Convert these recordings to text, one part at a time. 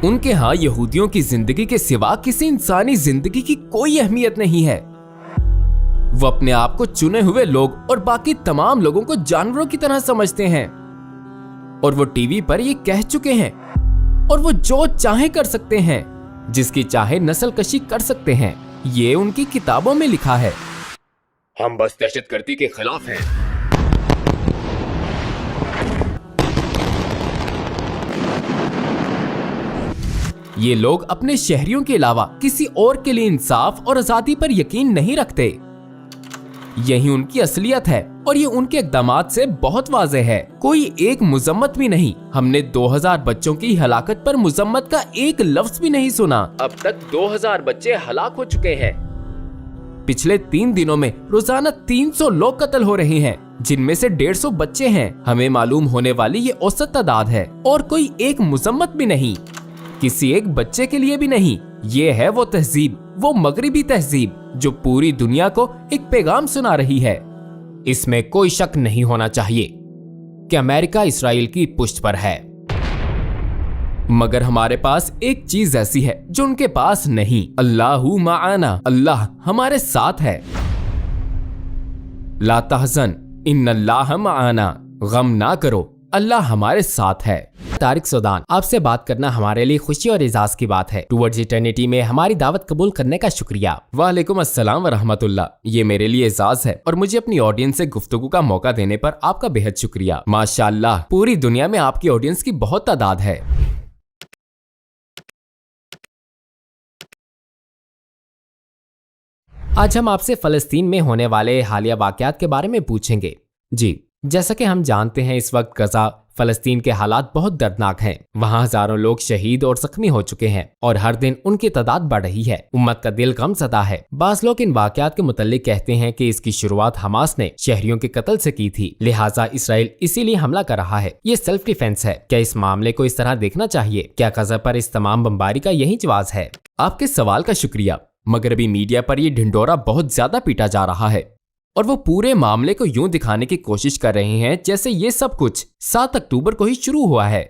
उनके यहाँ यहूदियों की जिंदगी के सिवा किसी इंसानी जिंदगी की कोई अहमियत नहीं है। वो अपने आप को चुने हुए लोग और बाकी तमाम लोगों को जानवरों की तरह समझते हैं और वो टीवी पर ये कह चुके हैं और वो जो चाहे कर सकते हैं, जिसकी चाहे नस्लकशी कर सकते हैं। ये उनकी किताबों में लिखा है। हम बस दहशतगर्दी के खिलाफ हैं। ये लोग अपने शहरियों के अलावा किसी और के लिए इंसाफ और आजादी पर यकीन नहीं रखते। यही उनकी असलियत है और ये उनके इक़दामात से बहुत वाज़ेह है। कोई एक मुजम्मत भी नहीं। हमने 2000 बच्चों की हलाकत पर मुजम्मत का एक लफ्ज भी नहीं सुना। अब तक 2000 बच्चे हलाक हो चुके हैं। पिछले 3 दिनों में रोजाना 300 लोग कत्ल हो रहे हैं, जिनमें से 150 बच्चे हैं। हमें मालूम होने वाली ये औसत तादाद है और कोई एक मुजम्मत भी नहीं, किसी एक बच्चे के लिए भी नहीं। ये है वो तहजीब, वो मगरिबी तहजीब जो पूरी दुनिया को एक पैगाम सुना रही है। इसमें कोई शक नहीं होना चाहिए कि अमेरिका इसराइल की पुष्ट पर है, मगर हमारे पास एक चीज ऐसी है जो उनके पास नहीं। अल्लाहु माआना, अल्लाह हमारे साथ है। ला तहज़न इन्नल्लाह माआना, गम ना करो, अल्लाह हमारे साथ है। तारिक सूदान, आपसे बात करना हमारे लिए खुशी और एजाज की बात है। टुवर्ड्स इटर्निटी में हमारी दावत कबूल करने का शुक्रिया। वालेकुम अस्सलाम व रहमतुल्लाह। ये मेरे लिए एजाज है और मुझे अपनी ऑडियंस से गुफ्तगू का मौका देने पर आपका बेहद शुक्रिया। माशाअल्लाह, पूरी दुनिया में आपकी ऑडियंस की बहुत तादाद है। आज हम आपसे फलस्तीन में होने वाले हालिया वाकयात के बारे में पूछेंगे। जी, जैसा कि हम जानते हैं, इस वक्त गजा फलस्तीन के हालात बहुत दर्दनाक हैं। वहाँ हजारों लोग शहीद और जख्मी हो चुके हैं और हर दिन उनकी तादाद बढ़ रही है। उम्मत का दिल गमज़दा है। बाज़ लोग इन वाकयात के मुतल्लिक कहते हैं कि इसकी शुरुआत हमास ने शहरियों के कत्ल से की थी, लिहाजा इसराइल इसीलिए हमला कर रहा है। ये सेल्फ डिफेंस है। क्या इस मामले को इस तरह देखना चाहिए? क्या गजा पर इस तमाम बमबारी का यही जवाब है? आपके सवाल का शुक्रिया। मगरबी मीडिया पर यह ढिंढोरा बहुत ज्यादा पीटा जा रहा है और वो पूरे मामले को यूं दिखाने की कोशिश कर रहे हैं जैसे ये सब कुछ 7 अक्टूबर को ही शुरू हुआ है।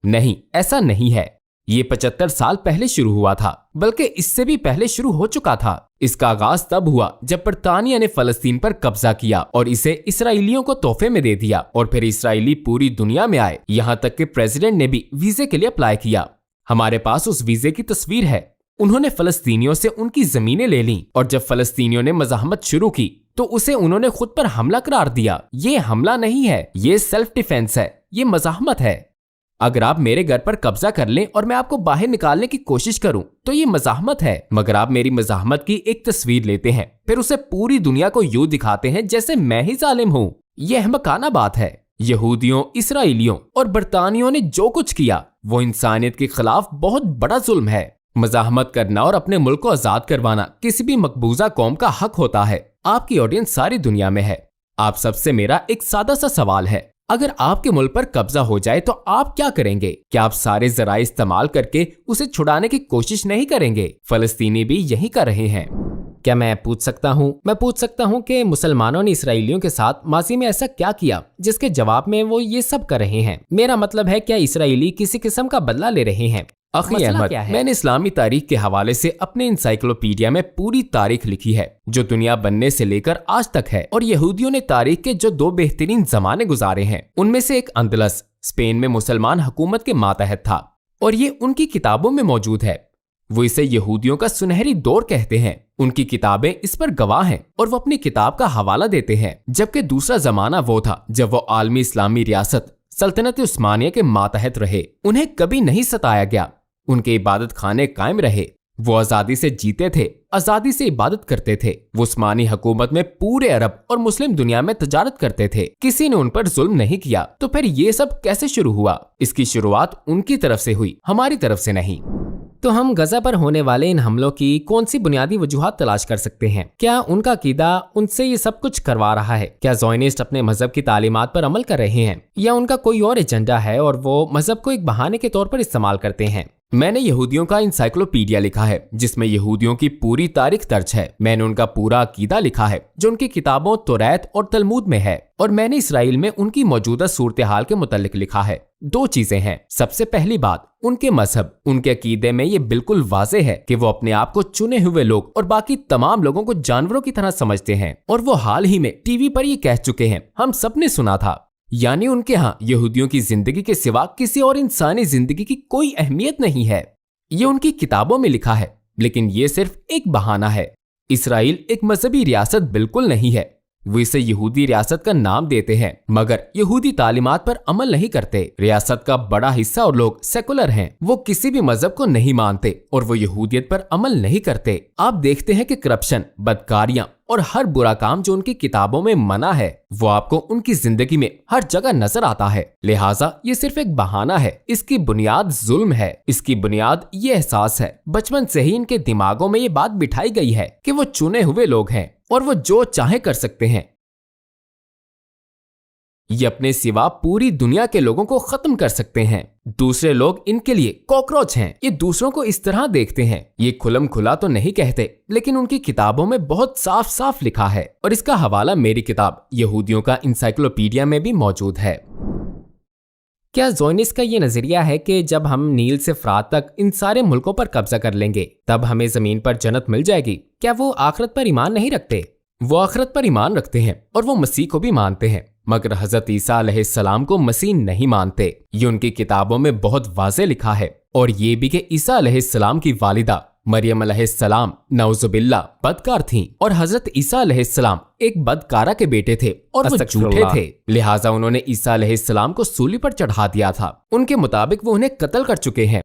नहीं, ऐसा नहीं है। ये 75 साल पहले शुरू हुआ था, बल्कि इससे भी पहले शुरू हो चुका था। इसका आगाज तब हुआ जब बरतानिया ने फलस्तीन पर कब्जा किया और इसे इसराइलियों को तोहफे में दे दिया और फिर इसराइली पूरी दुनिया में आए। यहाँ तक कि प्रेसिडेंट ने भी वीजे के लिए अप्लाई किया। हमारे पास उस वीजे की तस्वीर है। उन्होंने फलस्तीनियों से उनकी जमीनें ले लीं और जब फलस्तीनियों ने मज़ाहमत शुरू की तो उसे उन्होंने खुद पर हमला करार दिया। ये हमला नहीं है, ये सेल्फ डिफेंस है, ये मज़ाहमत है। अगर आप मेरे घर पर कब्जा कर लें और मैं आपको बाहर निकालने की कोशिश करूं तो ये मज़ाहमत है। मगर आप मेरी मज़ाहमत की एक तस्वीर लेते हैं, फिर उसे पूरी दुनिया को यूं दिखाते हैं जैसे मैं ही जालिम हूं। यह अहमकाना बात है। यहूदियों, इसराइलियों और बरतानियों ने जो कुछ किया वो इंसानियत के खिलाफ बहुत बड़ा जुल्म है। मज़ाहमत करना और अपने मुल्क को आजाद करवाना किसी भी मकबूजा कौम का हक होता है। आपकी ऑडियंस सारी दुनिया में है। आप सबसे मेरा एक सादा सा सवाल है, अगर आपके मुल्क पर कब्जा हो जाए तो आप क्या करेंगे? क्या आप सारे जराए इस्तेमाल करके उसे छुड़ाने की कोशिश नहीं करेंगे? फलस्तीनी भी यही कर रहे हैं। क्या मैं पूछ सकता हूँ कि मुसलमानों ने इसराइलियों के साथ माजी में ऐसा क्या किया जिसके जवाब में वो ये सब कर रहे हैं? मेरा मतलब है, क्या इसराइली किसी किस्म का बदला ले रहे हैं? अखी अहमद, मैंने इस्लामी तारीख के हवाले से अपने इंसाइक्लोपीडिया में पूरी तारीख लिखी है जो दुनिया बनने से लेकर आज तक है, और यहूदियों ने तारीख के जो 2 बेहतरीन जमाने गुजारे हैं उनमें से एक अंदलस स्पेन में मुसलमान हुकूमत के मातहत था और ये उनकी किताबों में मौजूद है। वो इसे यहूदियों का सुनहरी दौर कहते हैं। उनकी किताबें इस पर गवाह हैं और वो अपनी किताब का हवाला देते हैं। जबकि दूसरा जमाना वो था जब वो आलमी इस्लामी रियासत सल्तनत उस्मानिया के मातहत रहे। उन्हें कभी नहीं सताया गया। उनके इबादत खाने कायम रहे। वो आजादी से जीते थे, आजादी से इबादत करते थे। वो उस्मानी हुकूमत में पूरे अरब और मुस्लिम दुनिया में तजारत करते थे। किसी ने उन पर जुल्म नहीं किया। तो फिर ये सब कैसे शुरू हुआ? इसकी शुरुआत उनकी तरफ से हुई, हमारी तरफ से नहीं। तो हम गजा पर होने वाले इन हमलों की कौन सी बुनियादी वजूहात तलाश कर सकते हैं? क्या उनका अकीदा उनसे ये सब कुछ करवा रहा है? क्या ज़ोयनिस्ट अपने मजहब की तालीमात पर अमल कर रहे हैं, या उनका कोई और एजेंडा है और वो मजहब को एक बहाने के तौर पर इस्तेमाल करते हैं? मैंने यहूदियों का इंसाइक्लोपीडिया लिखा है जिसमें यहूदियों की पूरी तारीख दर्ज है। मैंने उनका पूरा अकीदा लिखा है जो उनकी किताबों तौरात और तलमूद में है। और मैंने इसराइल में उनकी मौजूदा सूरत हाल के मुतालिक लिखा है। 2 चीजें हैं। सबसे पहली बात, उनके मजहब, उनके अकीदे में ये बिल्कुल वाज़ेह है कि वो अपने आप को चुने हुए लोग और बाकी तमाम लोगों को जानवरों की तरह समझते हैं। और वो हाल ही में टीवी पर ये कह चुके हैं, हम सब ने सुना था, यानी उनके यहाँ यहूदियों की जिंदगी के सिवा किसी और इंसानी जिंदगी की कोई अहमियत नहीं है। ये उनकी किताबों में लिखा है, लेकिन ये सिर्फ एक बहाना है। इसराइल एक मजहबी रियासत बिल्कुल नहीं है। वो इसे यहूदी रियासत का नाम देते हैं मगर यहूदी तालीमात पर अमल नहीं करते। रियासत का बड़ा हिस्सा और लोग सेकुलर हैं। वो किसी भी मजहब को नहीं मानते और वो यहूदियत पर अमल नहीं करते। आप देखते हैं कि करप्शन, बदकारियां और हर बुरा काम जो उनकी किताबों में मना है वो आपको उनकी जिंदगी में हर जगह नजर आता है। लिहाजा ये सिर्फ एक बहाना है। इसकी बुनियाद जुल्म है। इसकी बुनियाद ये एहसास है। बचपन से ही इनके दिमागों में ये बात बिठाई गई है कि वो चुने हुए लोग हैं और वो जो चाहे कर सकते हैं। ये अपने सिवा पूरी दुनिया के लोगों को खत्म कर सकते हैं। दूसरे लोग इनके लिए कॉकरोच हैं। ये दूसरों को इस तरह देखते हैं। ये खुलम खुला तो नहीं कहते, लेकिन उनकी किताबों में बहुत साफ साफ लिखा है और इसका हवाला मेरी किताब यहूदियों का इंसाइक्लोपीडिया में भी मौजूद है। क्या ज़ोनिस्ट का ये नजरिया है कि जब हम नील से फरात तक इन सारे मुल्कों पर कब्जा कर लेंगे तब हमें जमीन पर जन्नत मिल जाएगी? क्या वो आखिरत पर ईमान नहीं रखते? वो आखिरत पर ईमान रखते हैं और वो मसीह को भी मानते हैं, मगर हजरत ईसा अलैहिस्सलाम को मसीह नहीं मानते। ये उनकी किताबों में बहुत वाज़ेह लिखा है। और ये भी कि ईसा अलैहिस्सलाम की वालिदा मरियम अलैहिस्सलाम नौजुबिल्ला बदकार थीं और हजरत ईसा अलैहिस्सलाम एक बदकारा के बेटे थे और वो झूठे थे। लिहाजा उन्होंने ईसा अलैहिस्सलाम को सूली पर चढ़ा दिया था। उनके मुताबिक वो उन्हें कत्ल कर चुके हैं